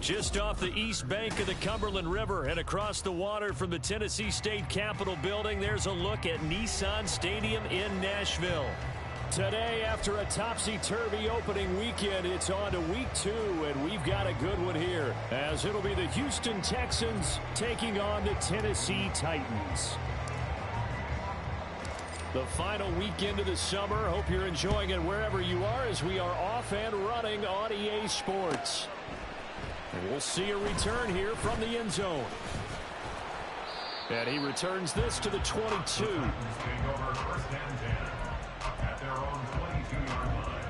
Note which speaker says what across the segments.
Speaker 1: Just off the east bank of the Cumberland River and across the water from the Tennessee State Capitol building, there's a look at Nissan Stadium in Nashville. Today, after a topsy-turvy opening weekend, it's on to week 2, and we've got a good one here, as it'll be the Houston Texans taking on the Tennessee Titans. The final weekend of the summer. Hope you're enjoying it wherever you are, as we are off and running on EA Sports. And we'll see a return here from the end zone. And he returns this to the 22.
Speaker 2: Taking over first and 10 at their own 22-yard line.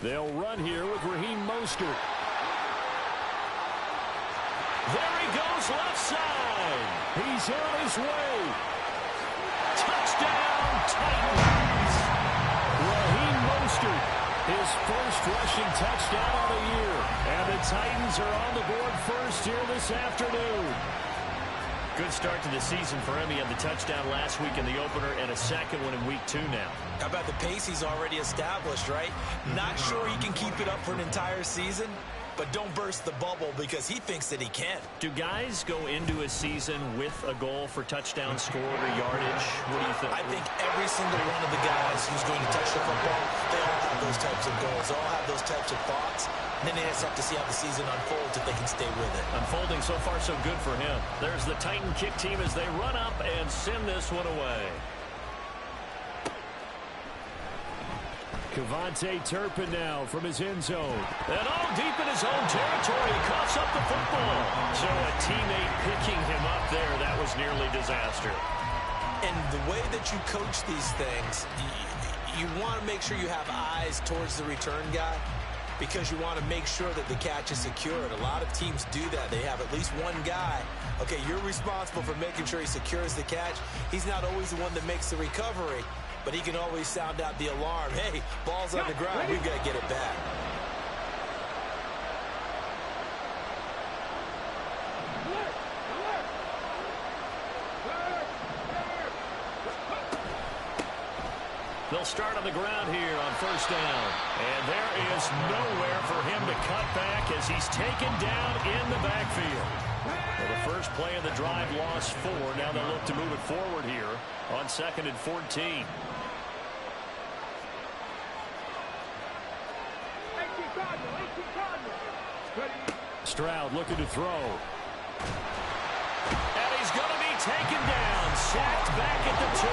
Speaker 1: They'll run here with Raheem Mostert. There he goes, left side. He's on his way. Touchdown, Titans. Raheem Mostert, his first rushing touchdown of the year. And the Titans are on the board first here this afternoon. Good start to the season for him. He had the touchdown last week in the opener and a second one in week 2 now.
Speaker 3: How about the pace he's already established, right? Not sure he can keep it up for an entire season, but don't burst the bubble because he thinks that he can.
Speaker 1: Do guys go into a season with a goal for touchdown scored or yardage? What do you think?
Speaker 3: I think every single one of the guys who's going to touch the football, they all have those types of goals. They all have those types of thoughts. And then they just have to see how the season unfolds if they can stay with it.
Speaker 1: Unfolding so far so good for him. There's the Titan kick team as they run up and send this one away. KaVontae Turpin now from his end zone. And all deep in his own territory, he coughs up the football. So a teammate picking him up there, that was nearly disaster.
Speaker 3: And the way that you coach these things, you want to make sure you have eyes towards the return guy, because you want to make sure that the catch is secured. A lot of teams do that. They have at least one guy. Okay, you're responsible for making sure he secures the catch. He's not always the one that makes the recovery, but he can always sound out the alarm. Hey, ball's on the ground. We've got to get it back.
Speaker 1: They'll start on the ground here on first down. And there is nowhere for him to cut back as he's taken down in the backfield. Well, the first play of the drive lost 4. Now they'll look to move it forward here on 2nd and 14. Stroud looking to throw. And he's going to be taken down. Sacked back at the 2.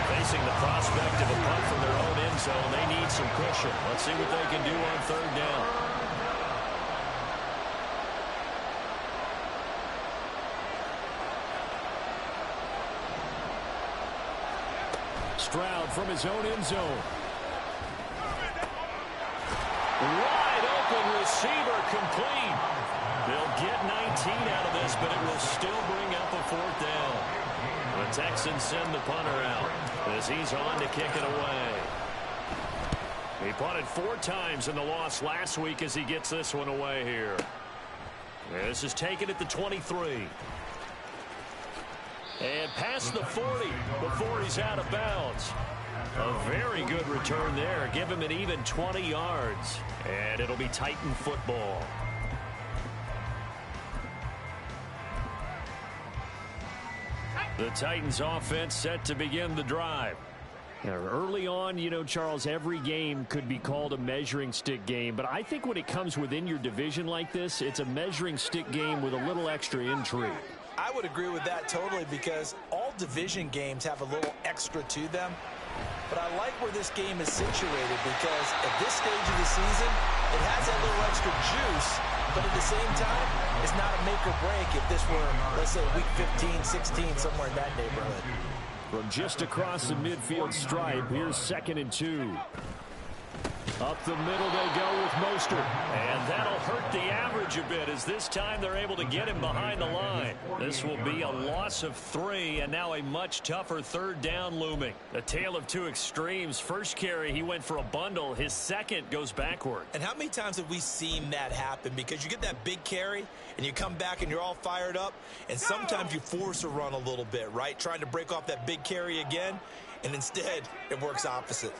Speaker 1: Facing the prospect of a punt from their own end zone, they need some cushion. Let's see what they can do on 3rd down. Stroud from his own end zone. Wide open receiver complete. They'll get 19 out of this, but it will still bring up a 4th down. The Texans send the punter out as he's on to kick it away. He punted 4 times in the loss last week as he gets this one away here. This is taken at the 23. And past the 40 before he's out of bounds. A very good return there. Give him an even 20 yards. And it'll be Titan football. The Titans offense set to begin the drive. Now, early on, you know, Charles, every game could be called a measuring stick game. But I think when it comes within your division like this, it's a measuring stick game with a little extra intrigue.
Speaker 3: I would agree with that totally because all division games have a little extra to them. But I like where this game is situated because at this stage of the season, it has that little extra juice. But at the same time, it's not a make or break if this were, let's say, week 15, 16, somewhere in that neighborhood.
Speaker 1: From just across the midfield stripe, here's 2nd and 2. Up the middle they go with Mostert. And that'll hurt the average a bit as this time they're able to get him behind the line. This will be a loss of 3 and now a much tougher 3rd down looming. A tale of 2 extremes. First carry, he went for a bundle. His second goes backward.
Speaker 3: And how many times have we seen that happen? Because you get that big carry and you come back and you're all fired up. And sometimes you force a run a little bit, right? Trying to break off that big carry again. And instead, it works opposite.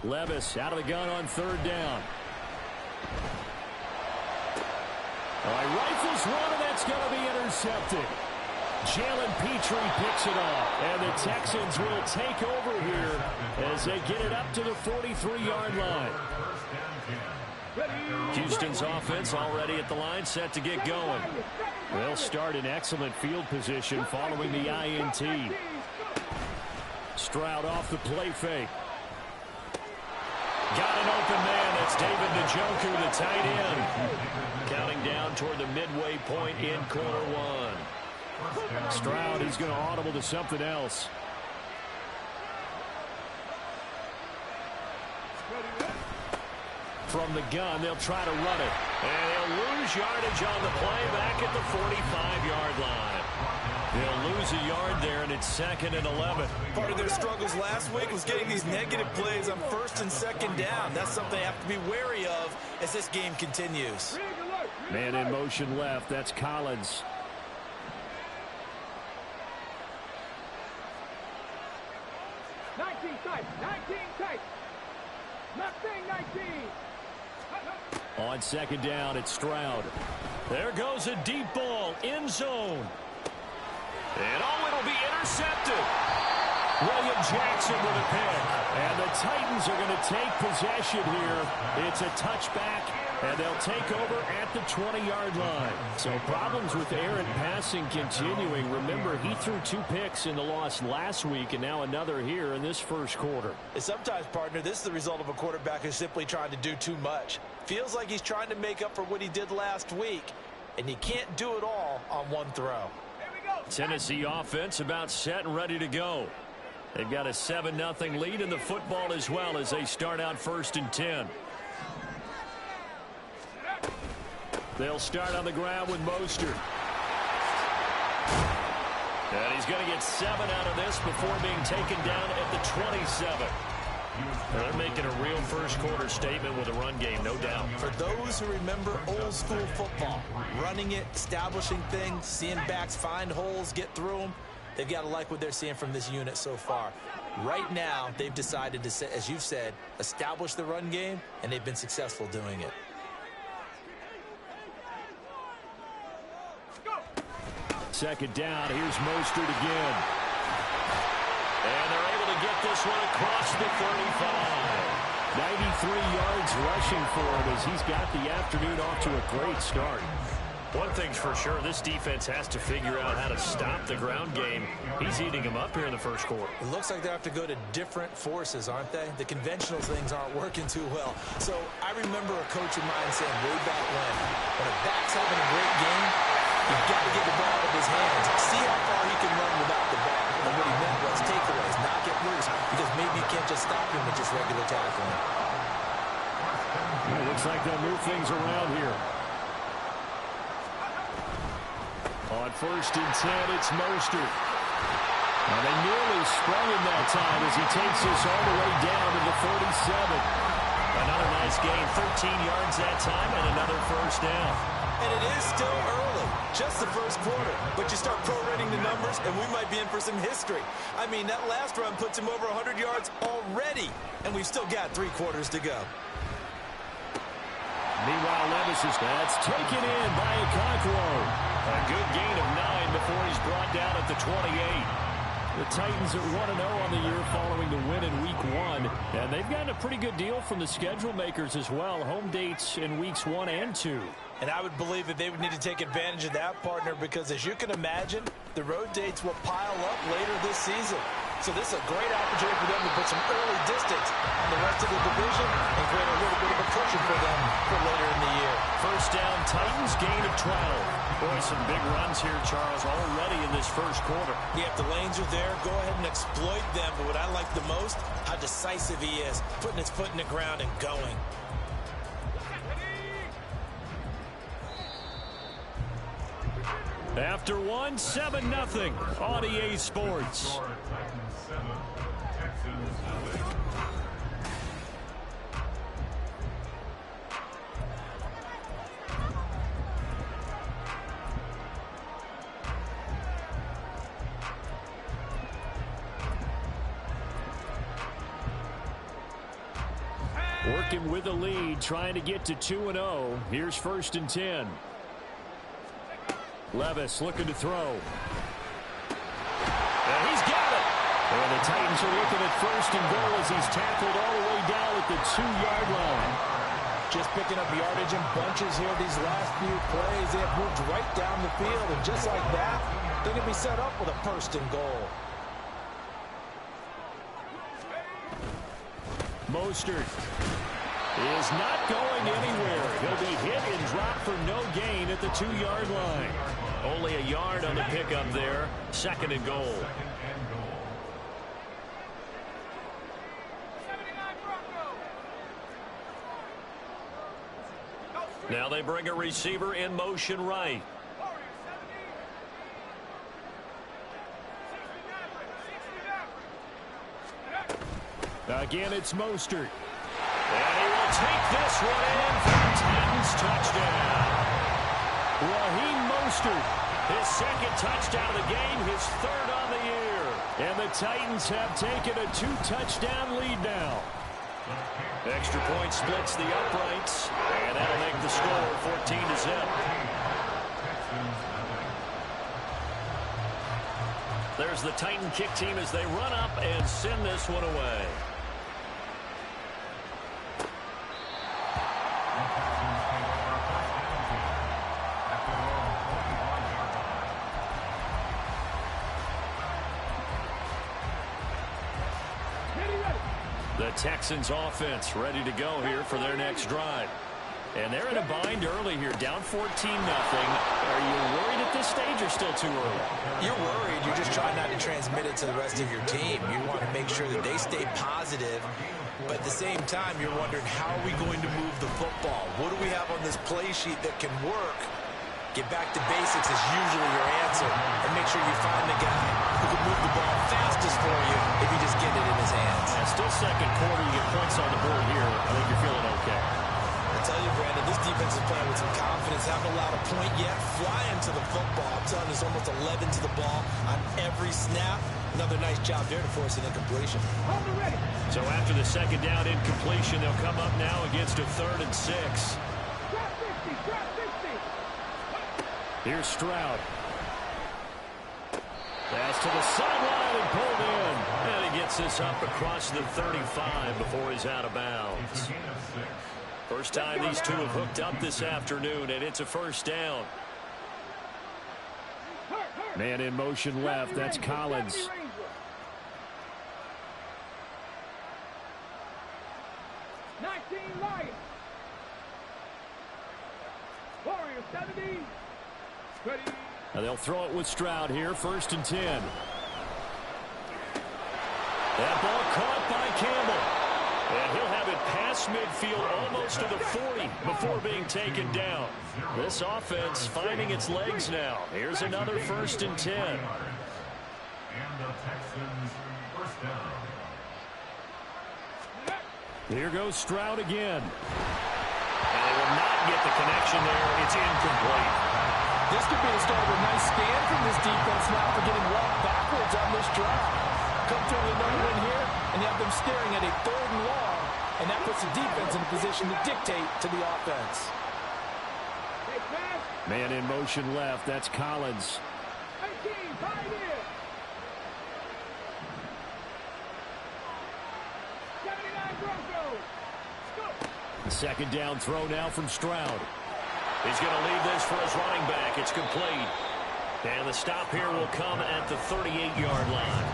Speaker 1: Levis out of the gun on 3rd down. All right, rifles one, and that's going to be intercepted. Jalen Petrie picks it off, and the Texans will take over here as they get it up to the 43-yard line. Houston's offense already at the line, set to get going. They'll start in excellent field position following the INT. Stroud off the play fake. Got an open man. That's David Njoku, the tight end. Counting down toward the midway point in quarter 1. Stroud, he's going to audible to something else. From the gun, they'll try to run it. And they'll lose yardage on the play back at the 45-yard line. They'll lose a yard there, and it's 2nd and 11.
Speaker 3: Part of their struggles last week was getting these negative plays on 1st and 2nd down. That's something they have to be wary of as this game continues.
Speaker 1: Man in motion left. That's Collins. On 2nd down, it's Stroud. There goes a deep ball, end zone. And it'll be intercepted. William Jackson with a pick. And the Titans are going to take possession here. It's a touchback, and they'll take over at the 20-yard line. So problems with air and passing continuing. Remember, he threw 2 picks in the loss last week, and now another here in this first quarter.
Speaker 3: And sometimes, partner, this is the result of a quarterback who's simply trying to do too much. Feels like he's trying to make up for what he did last week, and you can't do it all on one throw.
Speaker 1: Tennessee offense about set and ready to go. They've got a 7-0 lead in the football as well as they start out 1st and 10. They'll start on the ground with Mostert. And he's going to get 7 out of this before being taken down at the 27. They're making a real first quarter statement with a run game, no doubt.
Speaker 3: For those who remember old school football, running it, establishing things, seeing backs find holes, get through them, they've got to like what they're seeing from this unit so far. Right now, they've decided to, as you've said, establish the run game, and they've been successful doing it.
Speaker 1: Second down, here's Mostert again. And they're able to get this one across the 35. 93 yards rushing for him as he's got the afternoon off to a great start. One thing's for sure, this defense has to figure out how to stop the ground game. He's eating them up here in the first quarter.
Speaker 3: It looks like they have to go to different forces, aren't they? The conventional things aren't working too well. So I remember a coach of mine saying way back when a back's having a great game, you've got to get the ball out of his hands. See how far he can run without the ball. And what he meant was takeaways, not get loose, because maybe you can't just stop him with just regular tackling.
Speaker 1: It looks like they'll move things around here. On 1st and 10, it's Mostert. Now they nearly sprung him that time as he takes this all the way down to the 47. Another nice gain, 13 yards that time, and another first down.
Speaker 3: And it is still early, just the first quarter. But you start prorating the numbers, and we might be in for some history. I mean, that last run puts him over 100 yards already, and we've still got 3 quarters to go.
Speaker 1: Meanwhile, Levis is that's taken in by Okonkwo. A good gain of 9 before he's brought down at the 28. The Titans are 1-0 on the year following the win in Week 1. And they've gotten a pretty good deal from the schedule makers as well. Home dates in Weeks 1 and 2.
Speaker 3: And I would believe that they would need to take advantage of that, partner, because as you can imagine, the road dates will pile up later this season. So this is a great opportunity for them to put some early distance on the rest of the division and create a little bit of a cushion for them for later in the year.
Speaker 1: First down, Titans, gain of 12. Boy, some big runs here, Charles, already in this first quarter.
Speaker 3: Yeah, if the lanes are there, go ahead and exploit them. But what I like the most, how decisive he is, putting his foot in the ground and going.
Speaker 1: After 1, 7-0 on EA Sports. Working with the lead, trying to get to 2-0. Here's 1st and 10. Levis looking to throw. And he's got it. And the Titans are looking at 1st and goal as he's tackled all the way down at the 2-yard line.
Speaker 3: Just picking up yardage in bunches here these last few plays. They have moved right down the field. And just like that, they can be set up with a 1st and goal.
Speaker 1: Mostert is not going anywhere. He'll be hit and dropped for no gain at the 2-yard line. Only a yard on the pickup there. 2nd and goal. Now they bring a receiver in motion right. Again, it's Mostert. And he will take this one in for the Titans touchdown. Raheem Mostert, his 2nd touchdown of the game, his 3rd on the year. And the Titans have taken a 2-touchdown lead now. Extra point splits the uprights, and that'll make the score 14-0. There's the Titan kick team as they run up and send this one away. The Texans offense ready to go here for their next drive. And they're in a bind early here, down 14-0. Are you worried at this stage or still too early?
Speaker 3: You're worried. You're just trying not to transmit it to the rest of your team. You want to make sure that they stay positive. But at the same time, you're wondering, how are we going to move the football? What do we have on this play sheet that can work? Get back to basics is usually your answer. And make sure you find the guy who can move the ball fastest for you if you just get it in his hands.
Speaker 1: Yeah, still 2nd quarter. You get points on the board here. I think you're feeling okay.
Speaker 3: I tell you, Brandon, this defense is playing with some confidence. Haven't allowed a point yet. Flying to the football. I'm telling you, there's almost 11 to the ball on every snap. Another nice job there to force an incompletion.
Speaker 1: So after the 2nd down incompletion, they'll come up now against a 3rd and 6. Here's Stroud. Pass to the sideline and pulled in. And he gets this up across the 35 before he's out of bounds. First time these two have hooked up this afternoon, and it's a 1st down. Man in motion left. That's Collins. Now they'll throw it with Stroud here. 1st and 10. That ball caught by Campbell. And he'll have it past midfield almost to the 40 before being taken down. This offense finding its legs now. Here's another 1st and 10.
Speaker 2: And the Texans first down.
Speaker 1: Here goes Stroud again. And they will not get the connection there. It's incomplete.
Speaker 4: This could be the start of a nice stand from this defense now for getting walked backwards on this drive. Come through with another win here, and you have them staring at a 3rd and long, and that puts the defense in a position to dictate to the offense.
Speaker 1: Man in motion left. That's Collins. The 2nd down throw now from Stroud. He's going to leave this for his running back. It's complete. And the stop here will come at the 38-yard line.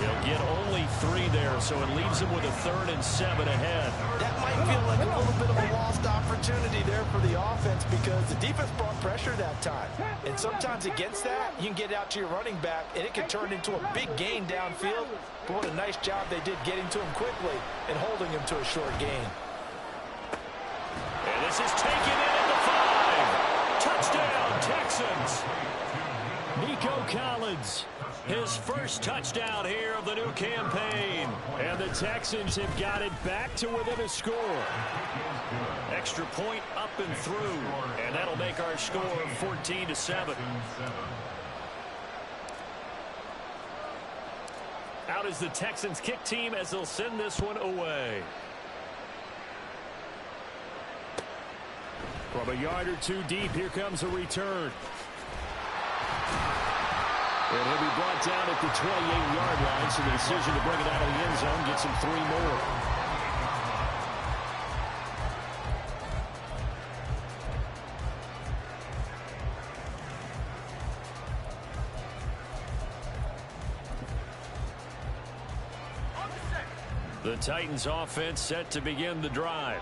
Speaker 1: They'll get only 3 there, so it leaves them with a 3rd and 7 ahead.
Speaker 3: That might feel like a little bit of a lost opportunity there for the offense because the defense brought pressure that time. And sometimes against that, you can get out to your running back, and it can turn into a big gain downfield. But what a nice job they did getting to him quickly and holding him to a short gain.
Speaker 1: And this is taken in at the 5. Touchdown, Texans. Nico Collins, his first touchdown here of the new campaign. And the Texans have got it back to within a score. Extra point up and through. And that'll make our score 14-7. Out is the Texans kick team as they'll send this one away. From a yard or 2 deep, here comes a return. And he'll be brought down at the 28-yard line, so the decision to bring it out of the end zone gets him 3 more. The Titans offense set to begin the drive.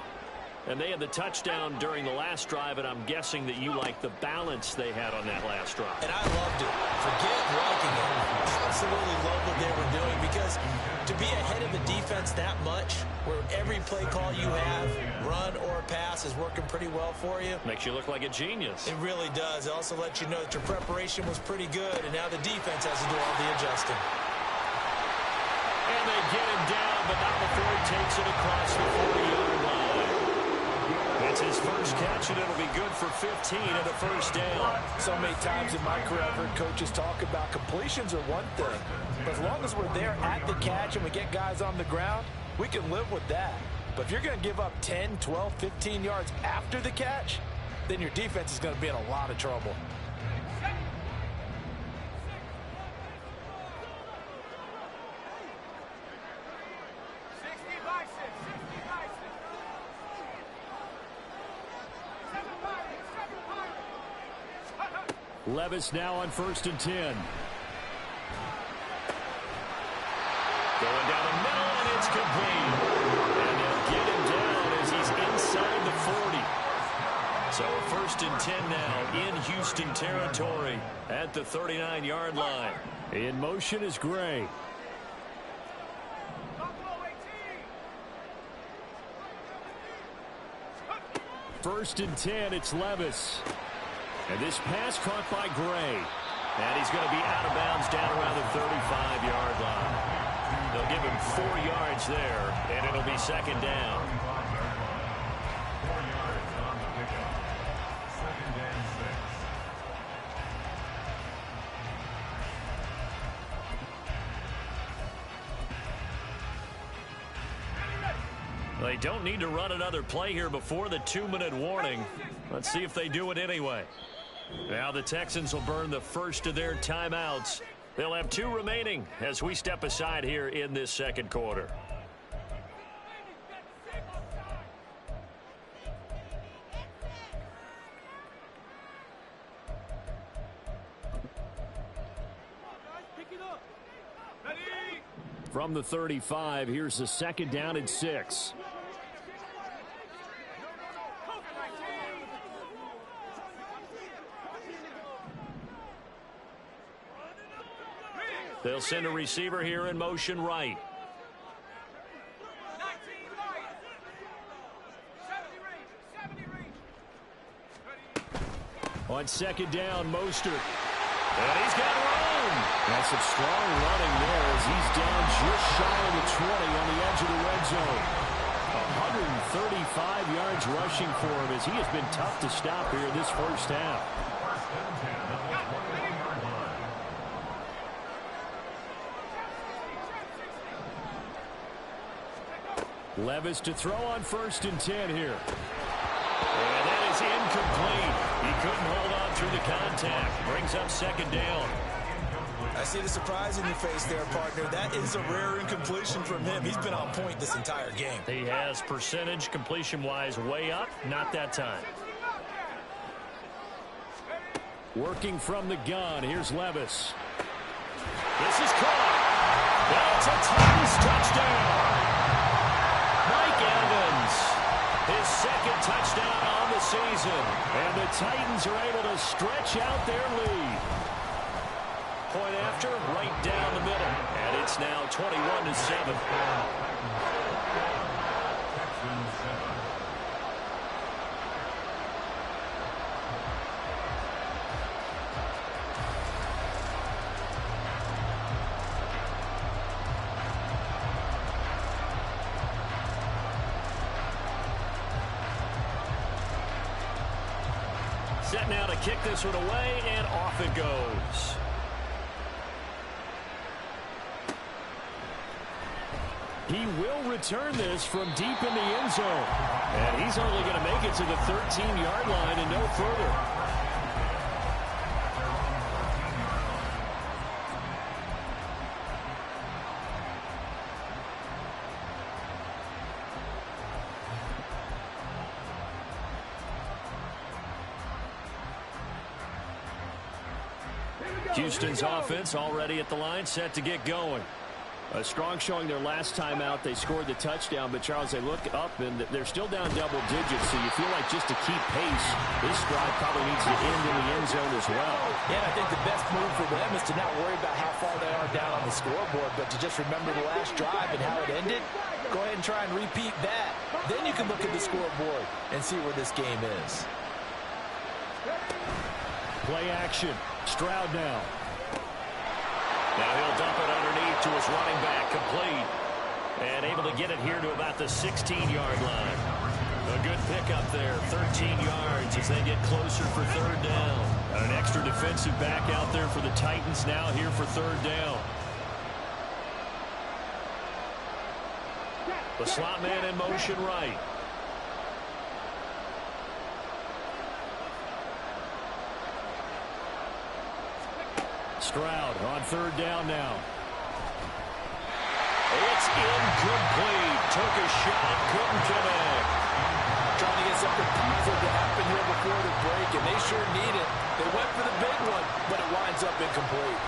Speaker 1: And they had the touchdown during the last drive, and I'm guessing that you like the balance they had on that last drive.
Speaker 3: And I loved it. Forget liking it. Absolutely love what they were doing because to be ahead of the defense that much, where every play call you have, run or pass, is working pretty well for you.
Speaker 1: Makes you look like a genius.
Speaker 3: It really does. It also lets you know that your preparation was pretty good, and now the defense has to do all the adjusting.
Speaker 1: And they get him down, but not before he takes it across the 40-yard line. It's his first catch, and it'll be good for 15 and a first down.
Speaker 4: So many times in my career, I've heard coaches talk about completions are one thing. But as long as we're there at the catch and we get guys on the ground, we can live with that. But if you're going to give up 10, 12, 15 yards after the catch, then your defense is going to be in a lot of trouble.
Speaker 1: Levis now on 1st and 10. Going down the middle, and it's complete. And they'll get him down as he's inside the 40. So 1st and 10 now in Houston territory at the 39-yard line. In motion is Gray. First and 10, it's Levis. And this pass caught by Gray. And he's going to be out of bounds down around the 35-yard line. They'll give him 4 yards there, and it'll be 2nd down.
Speaker 2: 4 yards on the pickup. 2nd and 6.
Speaker 1: They don't need to run another play here before the 2-minute warning. Let's see if they do it anyway. Now the Texans will burn the first of their timeouts. They'll have 2 remaining as we step aside here in this 2nd quarter. From the 35, here's a 2nd down and 6. They'll send a receiver here in motion right. On 2nd down, Mostert. And he's got room. That's some strong running there as he's down just shy of the 20 on the edge of the red zone. 135 yards rushing for him as he has been tough to stop here this first half. Levis to throw on 1st and 10 here. And that is incomplete. He couldn't hold on through the contact. Brings up 2nd down.
Speaker 3: I see the surprise in your face there, partner. That is a rare incompletion from him. He's been on point this entire game.
Speaker 1: He has percentage completion-wise way up. Not that time. Working from the gun. Here's Levis. This is caught. That's a Titans touchdown. Mike Evans, his 2nd touchdown on the season. And the Titans are able to stretch out their lead. Point after, right down the middle. And it's now 21-7. Set now to kick this one away, and off it goes. He will return this from deep in the end zone. And he's only going to make it to the 13-yard line and no further. Houston's offense already at the line, set to get going. A strong showing their last time out. They scored the touchdown, but Charles, they look up and they're still down double digits, so you feel like just to keep pace, this drive probably needs to end in the end zone as well.
Speaker 4: Yeah, and I think the best move for them is to not worry about how far they are down on the scoreboard, but to just remember the last drive and how it ended. Go ahead and try and repeat that. Then you can look at the scoreboard and see where this game is.
Speaker 1: Play action. Stroud now. Now he'll dump it underneath to his running back, complete. And able to get it here to about the 16-yard line. A good pickup there, 13 yards as they get closer for 3rd down. An extra defensive back out there for the Titans now here for 3rd down. The slot man in motion right. Stroud on 3rd down now. It's incomplete. Took a shot, couldn't connect.
Speaker 4: Trying to get something positive to happen here before the break, and they sure need it. They went for the big one, but it winds up incomplete.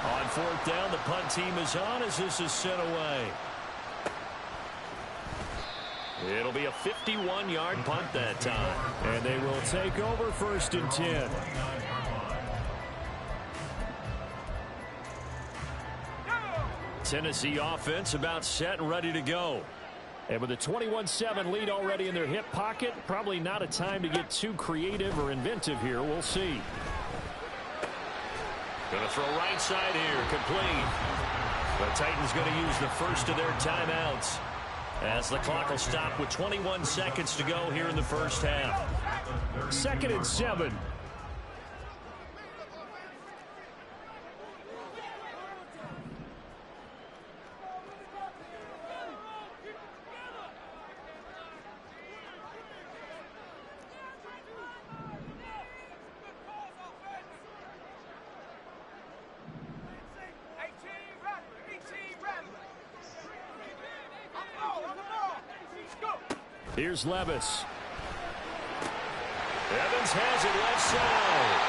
Speaker 1: On 4th down, the punt team is on as this is sent away. It'll be a 51-yard punt that time. And they will take over 1st and 10. Tennessee offense about set and ready to go. And with a 21-7 lead already in their hip pocket, probably not a time to get too creative or inventive here. We'll see. Going to throw right side here, complete. The Titans going to use the first of their timeouts as the clock will stop with 21 seconds to go here in the first half. 2nd and 7. Here's Levis. Evans has it left side.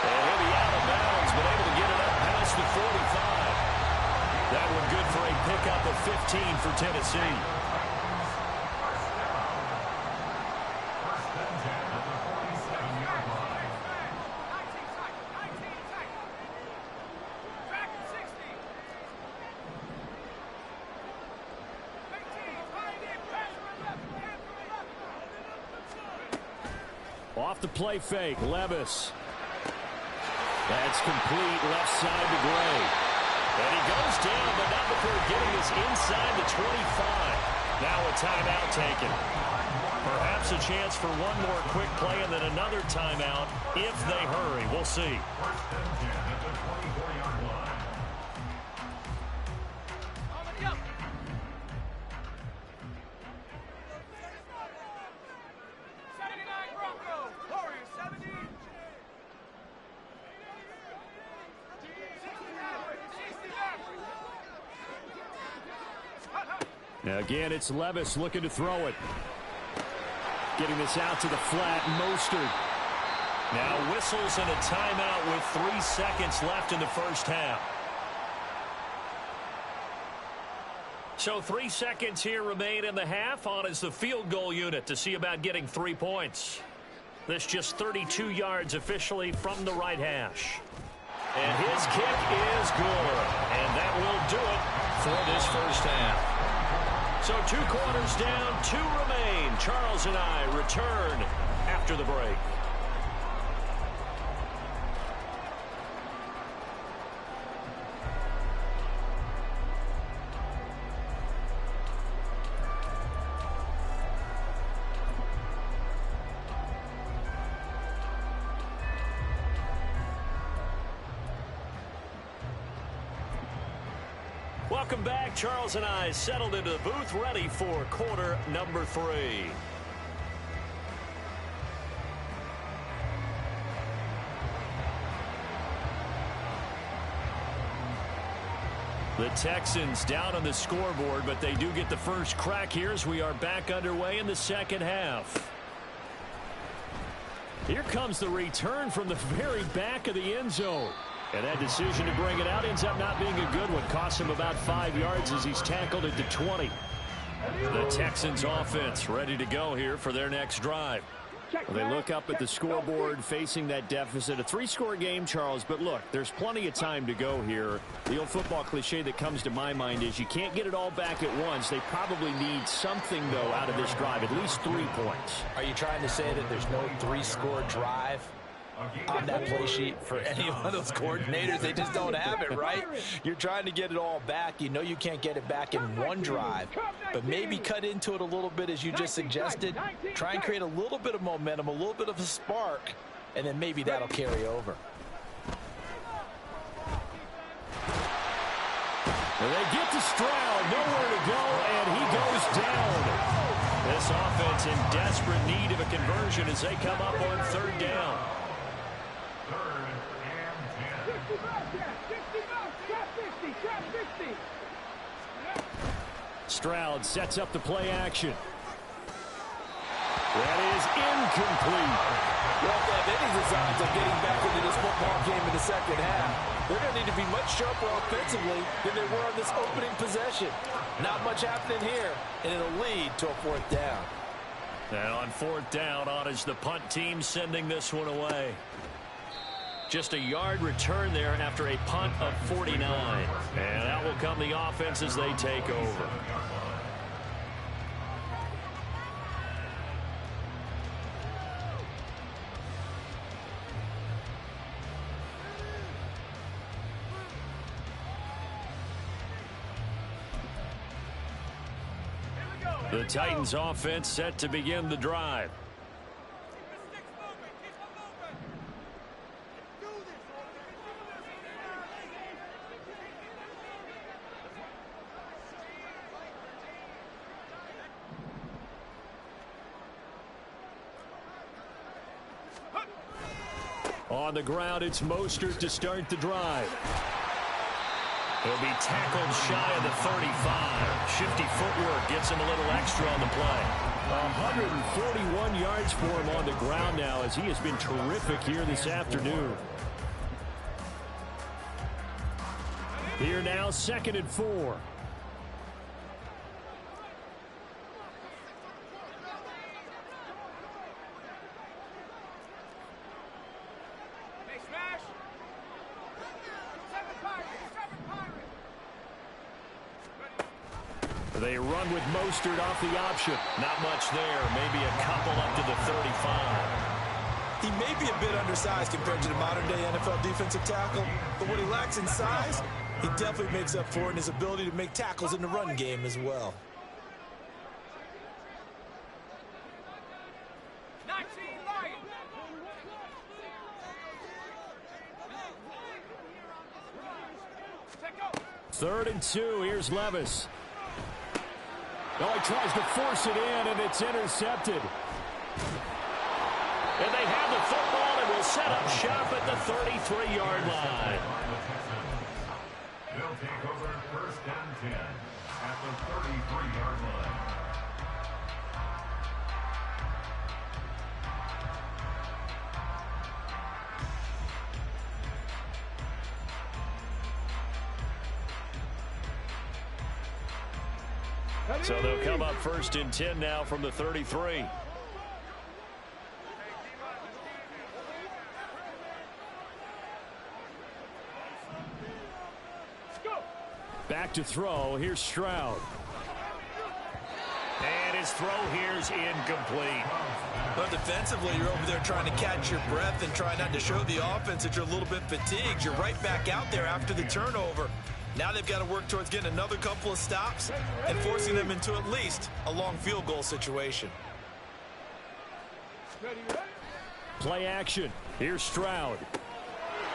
Speaker 1: And he'll be out of bounds, but able to get it up past the 45. 15 for Tennessee. Off the play fake, Levis. That's complete, left side to Gray. And he goes down, but not before getting this inside the 25. Now a timeout taken. Perhaps a chance for one more quick play and then another timeout if they hurry. We'll see. Now again, it's Levis looking to throw it. Getting this out to the flat, Mostert. Now whistles and a timeout with 3 seconds left in the first half. So 3 seconds here remain in the half. On is the field goal unit to see about getting 3 points. This just 32 yards officially from the right hash. And his kick is good. And that will do it for this first half. So 2 quarters down, 2 remain. Charles and I return after the break. Welcome back. Charles and I settled into the booth, ready for quarter number 3. The Texans down on the scoreboard, but they do get the first crack here as we are back underway in the second half. Here comes the return from the very back of the end zone. And that decision to bring it out ends up not being a good one. Costs him about 5 yards as he's tackled at the 20. The Texans offense ready to go here for their next drive. Well, they look up at the scoreboard facing that deficit. A 3-score game, Charles, but look, there's plenty of time to go here. The old football cliche that comes to my mind is you can't get it all back at once. They probably need something, though, out of this drive, at least 3 points.
Speaker 4: Are you trying to say that there's no 3-score drive on that play sheet for any one of those coordinators? They just don't have it, right? You're trying to get it all back. You know you can't get it back in one drive, but maybe cut into it a little bit as you just suggested. Try and create a little bit of momentum, a little bit of a spark, and then maybe that'll carry over.
Speaker 1: Well, they get to Stroud, nowhere to go, and he goes down. This offense in desperate need of a conversion as they come up on 3rd down. Stroud sets up the play action. That is incomplete.
Speaker 4: Well, they have any designs of getting back into this football game in the second half. They're going to need to be much sharper offensively than they were on this opening possession. Not much happening here, and it'll lead to a 4th down.
Speaker 1: And on 4th down, on is the punt team sending this one away. Just a yard return there after a punt of 49. And out will come the offense as they take over. The Titans offense set to begin the drive. On the ground, it's Mostert to start the drive. He'll be tackled shy of the 35. Shifty footwork gets him a little extra on the play. 141 yards for him on the ground now as he has been terrific here this afternoon. Here now, 2nd and 4. They run with Mostert off the option. Not much there. Maybe a couple up to the 35.
Speaker 3: He may be a bit undersized compared to the modern-day NFL defensive tackle, but what he lacks in size, he definitely makes up for it in his ability to make tackles in the run game as well.
Speaker 1: Third and 2. Here's Levis. Oh, he tries to force it in, and it's intercepted. And they have the football and will set up shop at the 33-yard line.
Speaker 2: They'll take over first and 10 at the 33-yard line.
Speaker 1: So they'll come up first and 10 now from the 33. Back to throw. Here's Stroud. And his throw here's incomplete.
Speaker 3: But defensively, you're over there trying to catch your breath and try not to show the offense that you're a little bit fatigued. You're right back out there after the turnover. Now they've got to work towards getting another couple of stops and forcing them into at least a long field goal situation.
Speaker 1: Play action. Here's Stroud.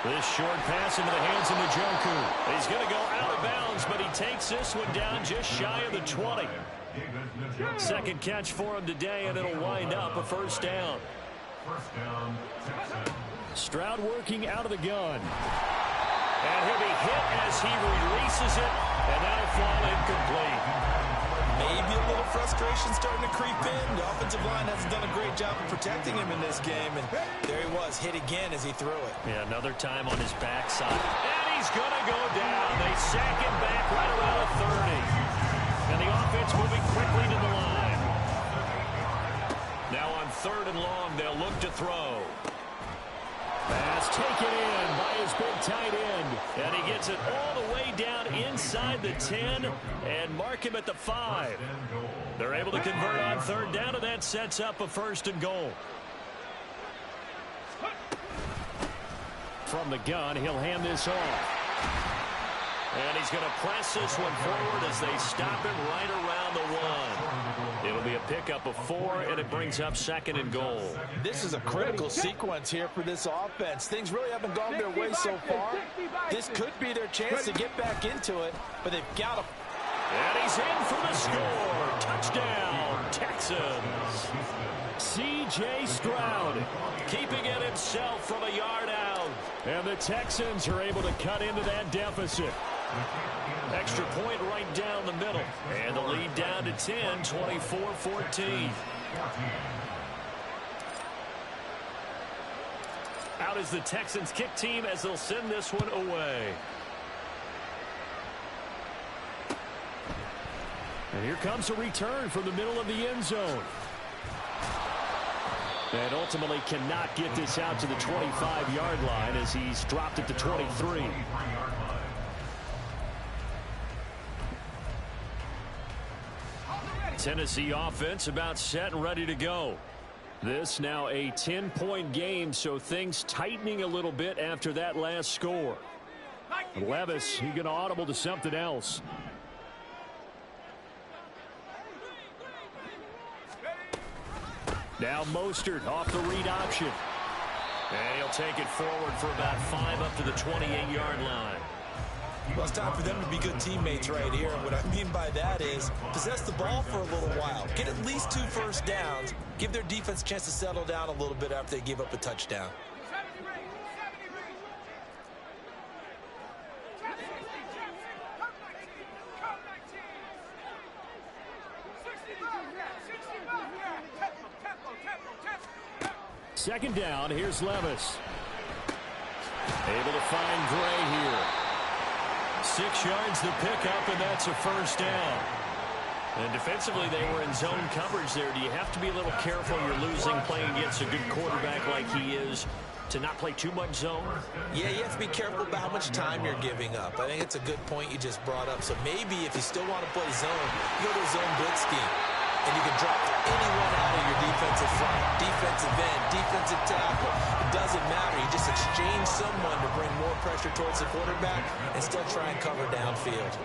Speaker 1: This short pass into the hands of Njoku. He's going to go out of bounds, but he takes this one down just shy of the 20. Second catch for him today, and it'll wind up a first down.
Speaker 2: First down, Texans.
Speaker 1: Stroud working out of the gun. And he'll be hit as he releases it, and that'll fall incomplete.
Speaker 3: Maybe a little frustration starting to creep in. The offensive line hasn't done a great job of protecting him in this game, and there he was, hit again as he threw it.
Speaker 1: Yeah, another time on his backside. And he's going to go down. They sack him back right around the 30. And the offense moving quickly to the line. Now on third and long, they'll look to throw. Pass taken in by his big tight end. And he gets it all the way down inside the 10 and mark him at the 5. They're able to convert on third down, and that sets up a first and goal. From the gun, he'll hand this off. And he's going to press this one forward as they stop him right around the 1. It'll be a pickup of 4, and it brings up second and goal.
Speaker 4: This is a critical sequence here for this offense. Things really haven't gone their way so far. This could be their chance to get back into it, but they've got to.
Speaker 1: And he's in for the score. Touchdown, Texans. C.J. Stroud keeping it himself from a yard out. And the Texans are able to cut into that deficit. Extra point right down the middle. And the lead down to 10, 24-14. Out is the Texans kick team as they'll send this one away. And here comes a return from the middle of the end zone. And ultimately cannot get this out to the 25-yard line as he's dropped it to 23. Tennessee offense about set and ready to go. This now a 10-point game, so things tightening a little bit after that last score. Levis, he's going to audible to something else. Now Mostert off the read option. And he'll take it forward for about 5 up to the 28-yard line.
Speaker 3: Well, it's time for them to be good teammates right here. And what I mean by that is possess the ball for a little while. Get at least 2 first downs. Give their defense a chance to settle down a little bit after they give up a touchdown.
Speaker 1: Second down, here's Levis. Able to find Gray here. 6 yards the pickup, and that's a first down. And defensively, they were in zone coverage there. Do you have to be a little careful? You're losing playing against a good quarterback like he is. to not play too much zone?
Speaker 3: Yeah, you have to be careful about how much time you're giving up. I think it's a good point you just brought up. So maybe if you still want to play zone, you go to a zone blitz scheme. And you can drop anyone out of your defensive front, defensive end, defensive tackle. It doesn't matter. You just exchange someone to bring more pressure towards the quarterback and still try and cover downfield.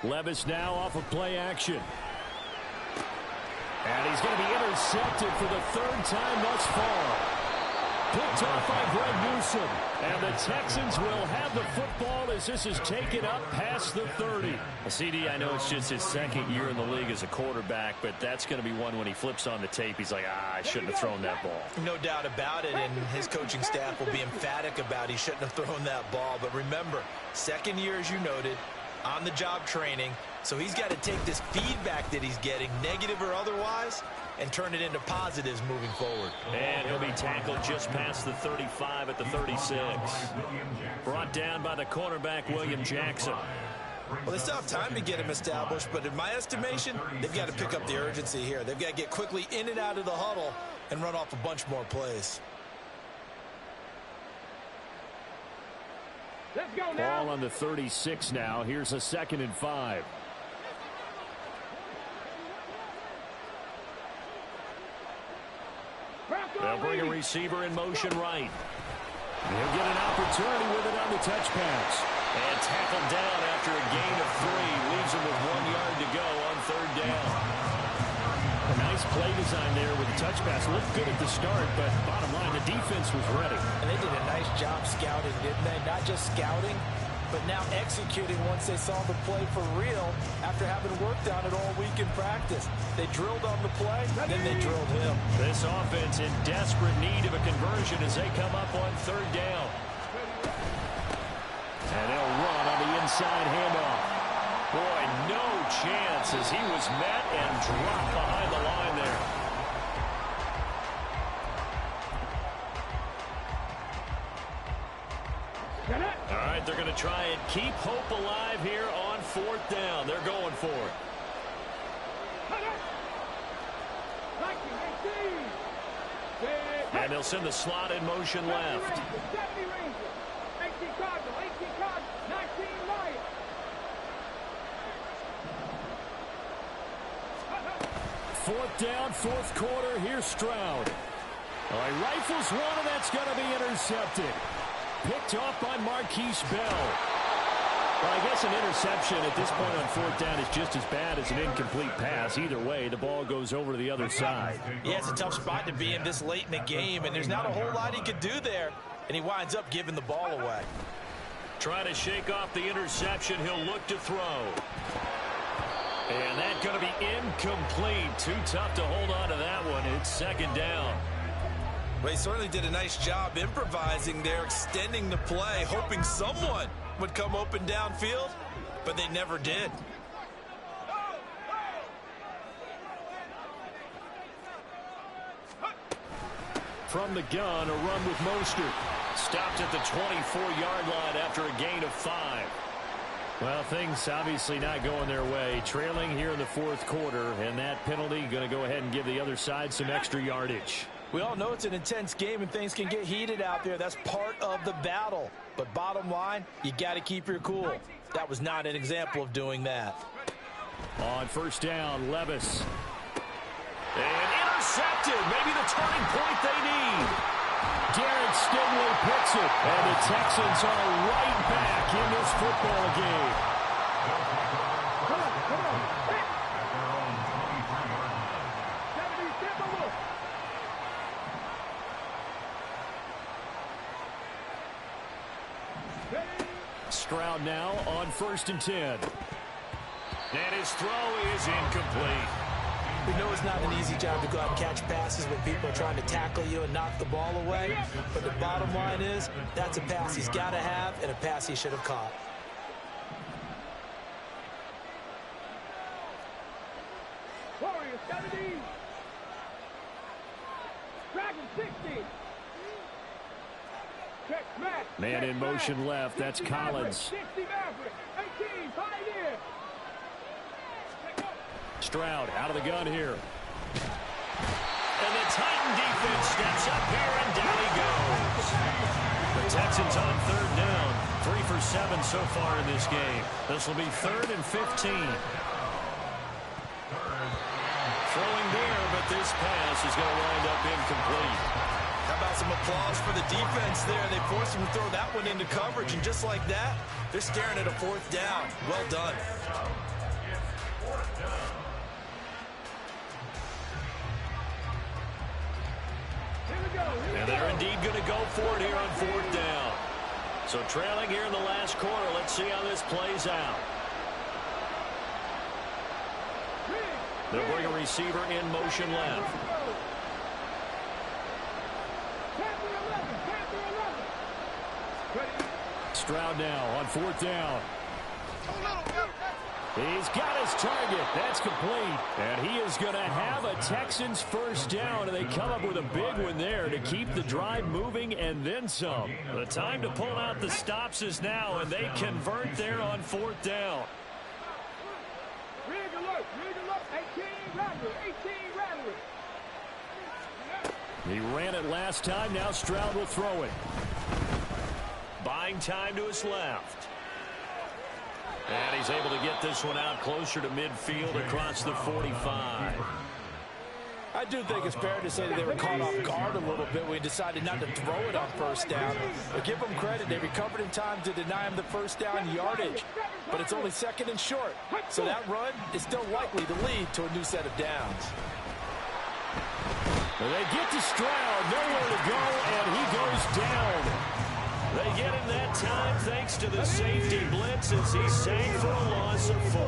Speaker 1: Levis now off of play action. And he's going to be intercepted for the third time thus far. Picked off by Greg Newsome. And the Texans will have the football as this is taken up past the 30. CD, I know it's just his second year in the league as a quarterback, but that's going to be one when he flips on the tape. He's like, I shouldn't have thrown that ball.
Speaker 3: No doubt about it, and his coaching staff will be emphatic about he shouldn't have thrown that ball. But remember, second year, as you noted, on-the-job training. So he's got to take this feedback that he's getting, negative or otherwise, and turn it into positives moving forward.
Speaker 1: And he'll be tackled just past the 35 at the 36. Brought down by the cornerback, William Jackson.
Speaker 3: Well, they still have time to get him established, but in my estimation, they've got to pick up the urgency here. They've got to get quickly in and out of the huddle and run off a bunch more plays.
Speaker 5: Let's go now.
Speaker 1: Ball on the 36 now. Here's a 2nd and 5. They'll bring a receiver in motion right. He'll get an opportunity with it on the touch pass. And tackled down after a gain of 3. Leaves him with 1 yard to go on 3rd down. A nice play design there with the touch pass. Looked good at the start, but bottom line, the defense was ready.
Speaker 4: And they did a nice job scouting, didn't they? Not just scouting, but now executing once they saw the play for real after having worked on it all week in practice. They drilled on the play, then they drilled him.
Speaker 1: This offense in desperate need of a conversion as they come up on 3rd down. And they'll run on the inside handoff. Boy, no chance as he was met and dropped behind the line there. All right, they're going to try and keep hope alive here on 4th down. They're going for it. And they'll send the slot in motion left. 4th down, 4th quarter. Here's Stroud. All right, rifles one, and that's going to be intercepted. Picked off by Marquise Bell. Well, I guess an interception at this point on 4th down is just as bad as an incomplete pass. Either way, the ball goes over to the other side.
Speaker 3: Yeah, it's a tough spot to be in this late in the game, and there's not a whole lot he could do there, and he winds up giving the ball away.
Speaker 1: Trying to shake off the interception. He'll look to throw. And that's going to be incomplete. Too tough to hold on to that one. It's 2nd down.
Speaker 3: Well, he certainly did a nice job improvising there, extending the play, hoping someone would come open downfield, but they never did.
Speaker 1: From the gun, a run with Mostert. Stopped at the 24-yard line after a gain of 5. Well, things obviously not going their way. Trailing here in the 4th quarter, and that penalty going to go ahead and give the other side some extra yardage.
Speaker 4: We all know it's an intense game and things can get heated out there. That's part of the battle. But bottom line, you got to keep your cool. That was not an example of doing that.
Speaker 1: On 1st down, Levis. And intercepted. Maybe the turning point they need. Garrett Stingley picks it. And the Texans are right back in this football game. Stroud now on 1st and 10. And his throw is incomplete.
Speaker 4: We know it's not an easy job to go out and catch passes when people are trying to tackle you and knock the ball away. But the bottom line is, that's a pass he's got to have and a pass he should have caught.
Speaker 5: Warriors 70. Dragon 60.
Speaker 1: Man in motion left. That's Collins. Stroud out of the gun here. And the Titan defense steps up here, and down he goes. The Texans on third down. 3 for 7 so far in this game. This will be 3rd and 15. Throwing there, but this pass is going to wind up incomplete.
Speaker 3: How about some applause for the defense there? They forced him to throw that one into coverage, and just like that, they're staring at a 4th down. Well done.
Speaker 1: And they're indeed going to go for it here on 4th down. So trailing here in the last quarter. Let's see how this plays out. They'll bring a receiver in motion left. Stroud now on 4th down. He's got his target. That's complete. And he is going to have a Texans first down, and they come up with a big one there to keep the drive moving and then some. The time to pull out the stops is now, and they convert there on 4th down. He ran it last time. Now Stroud will throw it. Buying time to his left. And he's able to get this one out closer to midfield across the 45.
Speaker 4: I do think it's fair to say that they were caught off guard a little bit when he decided not to throw it on first down. But give them credit. They recovered in time to deny him the first down yardage. But it's only 2nd and short. So that run is still likely to lead to a new set of downs.
Speaker 1: Well, they get to Stroud. Nowhere to go, and he goes down. They get him that time thanks to the safety blitz as he sank for a loss of 4.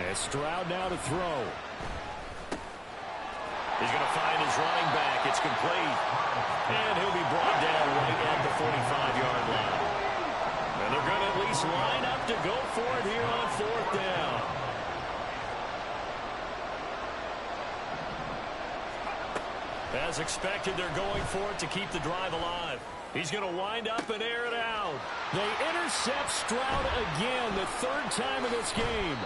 Speaker 1: And Stroud now to throw. He's going to find his running back. It's complete. And he'll be brought down right at the 45-yard line. And they're going to at least line up to go for it here on 4th down. As expected, they're going for it to keep the drive alive. He's going to wind up and air it out. They intercept Stroud again, the 3rd time in this game.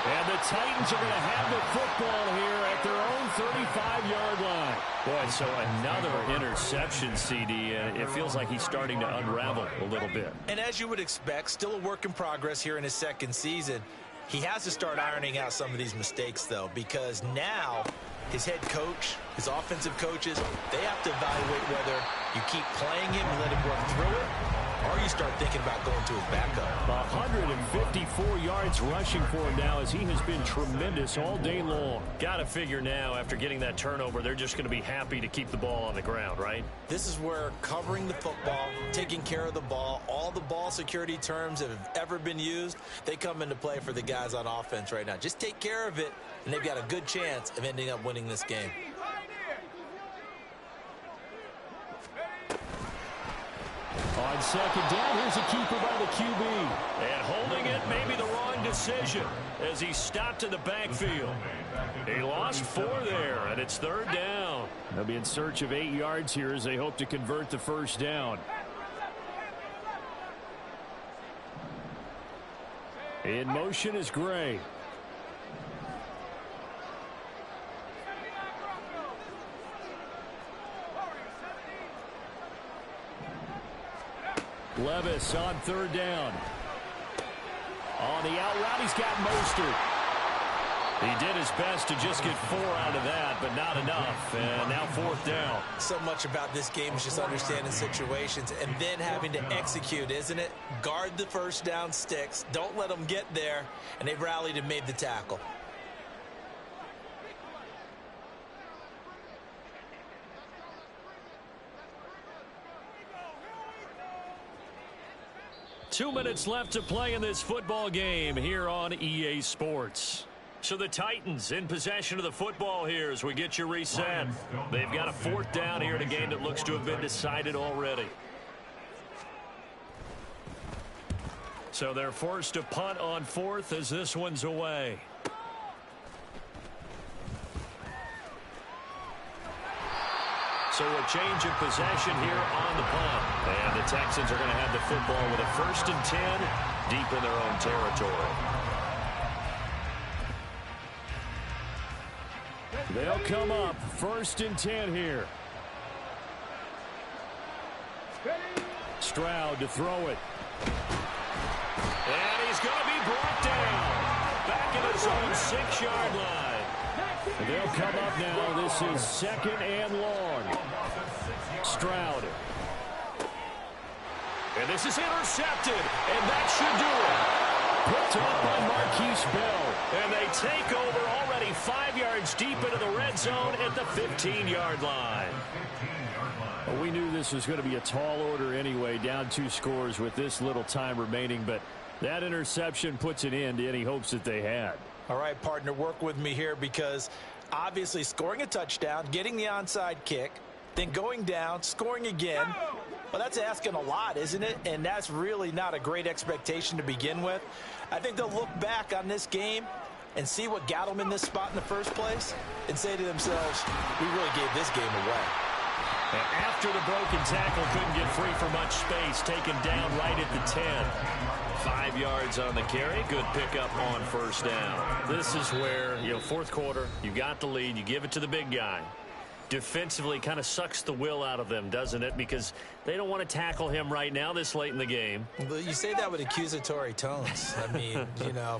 Speaker 1: And the Titans are going to have the football here at their own 35-yard line. Boy, so another interception, CD. It feels like he's starting to unravel a little bit.
Speaker 3: And as you would expect, still a work in progress here in his 2nd season. He has to start ironing out some of these mistakes, though, because now his head coach, his offensive coaches, they have to evaluate whether you keep playing him and let him work through it, or you start thinking about going to his backup.
Speaker 1: 154 yards rushing for him now as he has been tremendous all day long. Got to figure now, after getting that turnover, they're just going to be happy to keep the ball on the ground, right?
Speaker 3: This is where covering the football, taking care of the ball, all the ball security terms that have ever been used, they come into play for the guys on offense right now. Just take care of it, and they've got a good chance of ending up winning this game.
Speaker 1: On 2nd down, here's a keeper by the QB. And holding it may be the wrong decision as he stopped in the backfield. He lost 4 there, and it's 3rd down. They'll be in search of 8 yards here as they hope to convert the first down. In motion is Gray. Levis on 3rd down. On the out route, he's got Mostert. He did his best to just get 4 out of that, but not enough. And now 4th down.
Speaker 3: So much about this game is just understanding situations and then having to execute, isn't it? Guard the first down sticks. Don't let them get there. And they've rallied and made the tackle.
Speaker 1: Two minutes left to play in this football game here on EA Sports. So the Titans in possession of the football here as we get you reset. They've got a 4th down here in a game that looks to have been decided already. So they're forced to punt on 4th as this one's away. So a change of possession here on the punt. And the Texans are going to have the football with a 1st and 10 deep in their own territory. They'll come up 1st and 10 here. Stroud to throw it. And he's going to be brought down. Back in his own 6-yard line. They'll come up now. This is 2nd and long. Stroud. And this is intercepted. And that should do it. Picked up by Marquise Bell. And they take over already 5 yards deep into the red zone at the 15-yard line. Well, we knew this was going to be a tall order anyway, down 2 scores with this little time remaining, but that interception puts an end to any hopes that they had.
Speaker 4: All right, partner, work with me here because obviously scoring a touchdown, getting the onside kick, then going down, scoring again. Well, that's asking a lot, isn't it? And that's really not a great expectation to begin with. I think they'll look back on this game and see what got them in this spot in the first place and say to themselves, we really gave this game away.
Speaker 1: And after the broken tackle, couldn't get free for much space, taken down right at the 10. 5 yards on the carry. Good pickup on 1st down. This is where, 4th quarter, you got the lead, you give it to the big guy. Defensively kind of sucks the will out of them, doesn't it? Because they don't want to tackle him right now this late in the game.
Speaker 4: Well, you say that with accusatory tones. I mean,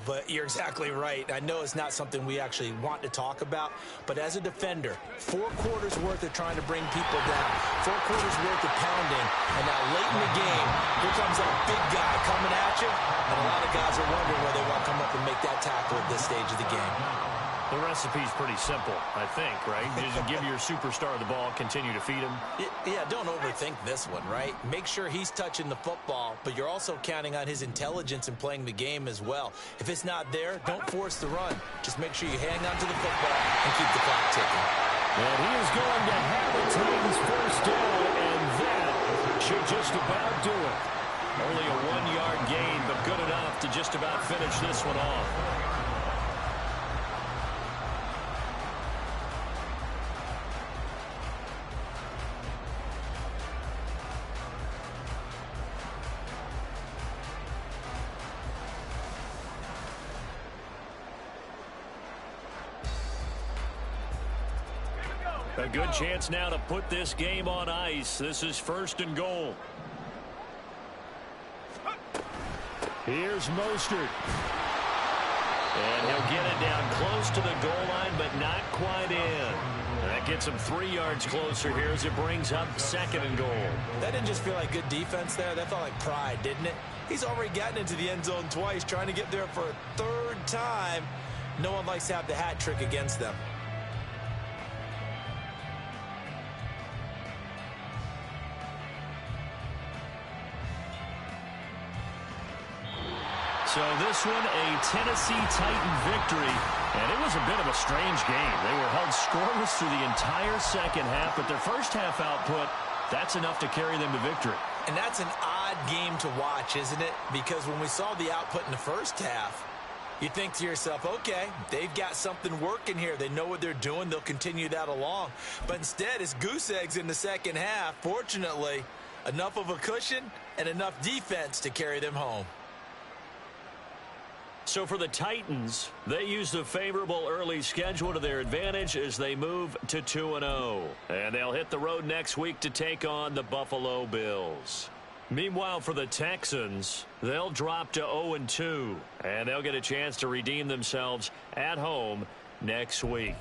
Speaker 4: but you're exactly right. I know it's not something we actually want to talk about, but as a defender, 4 quarters worth of trying to bring people down, 4 quarters worth of pounding, and now late in the game, here comes that big guy coming at you, and a lot of guys are wondering where they want to come up and make that tackle at this stage of the game.
Speaker 1: The recipe's pretty simple, I think, right? You just give your superstar the ball, continue to feed him.
Speaker 4: Yeah, don't overthink this one, right? Make sure he's touching the football, but you're also counting on his intelligence in playing the game as well. If it's not there, don't force the run. Just make sure you hang on to the football and keep the clock ticking.
Speaker 1: And he is going to have a Titans 1st down, and that should just about do it. Only a 1-yard gain, but good enough to just about finish this one off. A good chance now to put this game on ice. This is 1st and goal. Here's Mostert. And he'll get it down close to the goal line, but not quite in. That gets him 3 yards closer here as it brings up 2nd and goal.
Speaker 4: That didn't just feel like good defense there. That felt like pride, didn't it? He's already gotten into the end zone twice, trying to get there for a 3rd time. No one likes to have the hat trick against them.
Speaker 1: So this one, a Tennessee Titan victory, and it was a bit of a strange game. They were held scoreless through the entire 2nd half, but their 1st half output, that's enough to carry them to victory.
Speaker 4: And that's an odd game to watch, isn't it? Because when we saw the output in the 1st half, you think to yourself, okay, they've got something working here. They know what they're doing. They'll continue that along. But instead, it's goose eggs in the 2nd half. Fortunately, enough of a cushion and enough defense to carry them home.
Speaker 1: So for the Titans, they use the favorable early schedule to their advantage as they move to 2-0. And they'll hit the road next week to take on the Buffalo Bills. Meanwhile, for the Texans, they'll drop to 0-2. And they'll get a chance to redeem themselves at home next week.